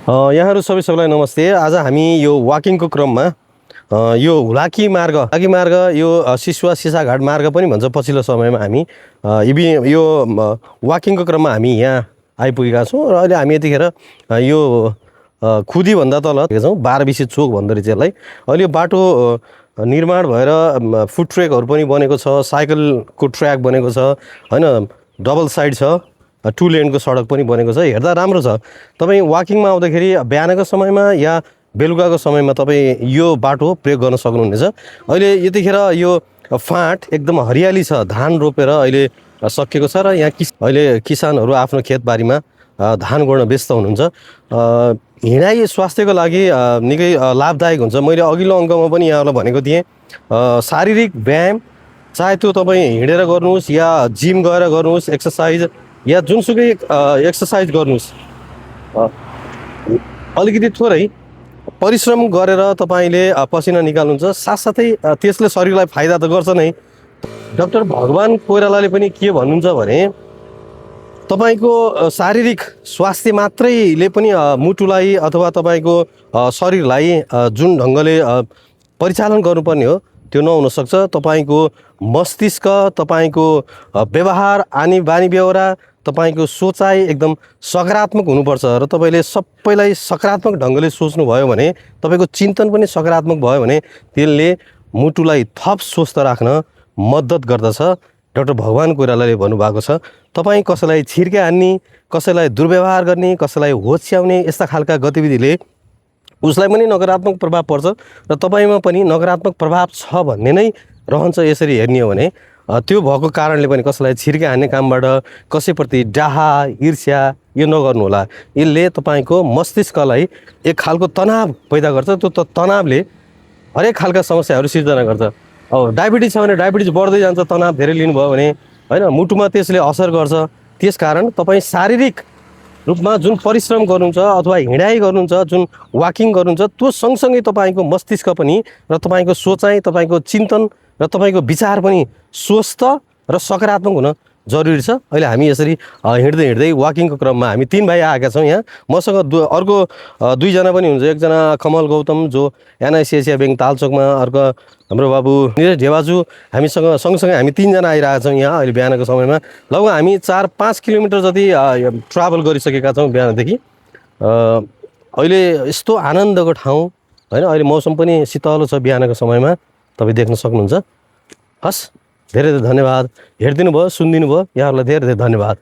यहाँहरू सबैलाई नमस्ते। आज हामी यो वाकिङको क्रममा यो हुलाकी मार्ग यो सिसुवा सिसाघाट मार्ग पनि भन्छ। पछिल्लो समयमा हामी यो वाकिङको क्रममा हामी यहाँ आइपुगेका छौँ र अहिले हामी यतिखेर यो खुदीभन्दा तल छौँ, 12 चोक भन्दो रहेछ यसलाई। अहिले यो बाटो निर्माण भएर फुट ट्र्याकहरू पनि बनेको छ, साइकलको ट्र्याक बनेको छ होइन, डबल साइड छ, 2 लेनको सडक पनि बनेको छ। हेर्दा राम्रो छ। तपाईँ वाकिङमा आउँदाखेरि बिहानको समयमा या बेलुकाको समयमा तपाईँ यो बाटो प्रयोग गर्न सक्नुहुनेछ। अहिले यतिखेर यो फाँट एकदम हरियाली छ, धान रोपेर अहिले सकिएको छ र यहाँ अहिले किसानहरू आफ्नो खेतबारीमा धान गोड्न व्यस्त हुनुहुन्छ। हिँडाइ स्वास्थ्यको लागि निकै लाभदायक हुन्छ। मैले अघिल्लो अङ्कमा पनि यहाँलाई भनेको थिएँ, शारीरिक व्यायाम चाहे त्यो तपाईँ हिँडेर गर्नुहोस् या जिम गएर गर्नुहोस्, एक्सर्साइज या जुनसुकै एक्सर्साइज गर्नुहोस्, अलिकति थोरै परिश्रम गरेर तपाईँले पसिना निकाल्नुहुन्छ, साथसाथै त्यसले शरीरलाई फाइदा त गर्छ नै। डाक्टर भगवान कोइरालाले पनि के भन्नुहुन्छ भने तपाईँको शारीरिक स्वास्थ्य मात्रैले पनि मुटुलाई अथवा तपाईँको शरीरलाई जुन ढङ्गले परिचालन गर्नुपर्ने हो त्यो नहुनसक्छ। तपाईँको मस्तिष्क, तपाईँको व्यवहार, बानी बेहोरा, तपाईँको सोचाइ एकदम सकारात्मक हुनुपर्छ र तपाईँले सबैलाई सकारात्मक ढङ्गले सोच्नुभयो भने, तपाईँको चिन्तन पनि सकारात्मक भयो भने त्यसले मुटुलाई थप स्वस्थ राख्न मद्दत गर्दछ। डाक्टर भगवान कोइरालाले भन्नुभएको छ, तपाईँ कसैलाई छिर्के हान्ने, कसैलाई दुर्व्यवहार गर्ने, कसैलाई होच्याउने यस्ता खालका गतिविधिले उसलाई पनि नकारात्मक प्रभाव पर्छ र तपाईँमा पनि नकारात्मक प्रभाव छ भन्ने नै रहन्छ। यसरी हेर्ने हो भने त्यो भएको कारणले पनि कसैलाई छिर्के हान्ने कामबाट कसैप्रति डाहा ईर्ष्या यो नगर्नुहोला। यसले तपाईँको मस्तिष्कलाई एक खालको तनाव पैदा गर्छ। त्यो तनावले हरेक खालका समस्याहरू सिर्जना गर्छ। अब डायबिटिज छ भने डायबिटिज बढ्दै जान्छ, तनाव धेरै लिनुभयो भने होइन, मुटुमा त्यसले असर गर्छ। त्यसकारण तपाईँ शारीरिक रूपमा जुन परिश्रम गर्नुहुन्छ अथवा हिँडाइ गर्नुहुन्छ, जुन वाकिङ गर्नुहुन्छ, त्यो सँगसँगै तपाईँको मस्तिष्क पनि र तपाईँको सोचाइ, तपाईँको चिन्तन र तपाईँको विचार पनि स्वस्थ र सकारात्मक हुन जरुरी छ। अहिले हामी यसरी हिँड्दै हिँड्दै वाकिङको क्रममा हामी 3 भाइ आएका छौँ। यहाँ मसँग अर्को 2 जना पनि हुन्छ। एकजना कमल गौतम जो एनआइसी एसिया ब्याङ्क तालचोकमा, अर्को हाम्रो बाबु निरज ढेवाजु, हामीसँग सँगसँगै हामी 3 जना आइरहेका छौँ यहाँ अहिले बिहानको समयमा। लगभग हामी 4-5 किलोमिटर जति ट्राभल गरिसकेका छौँ बिहानदेखि। अहिले यस्तो आनन्दको ठाउँ होइन, अहिले मौसम पनि शीतलो छ बिहानको समयमा, तपाईँ देख्न सक्नुहुन्छ। हस्, धेरै धेरै धन्यवाद। हेरिदिनु भयो, सुनिदिनु भयो, यहाँहरूलाई धेरै धेरै धन्यवाद।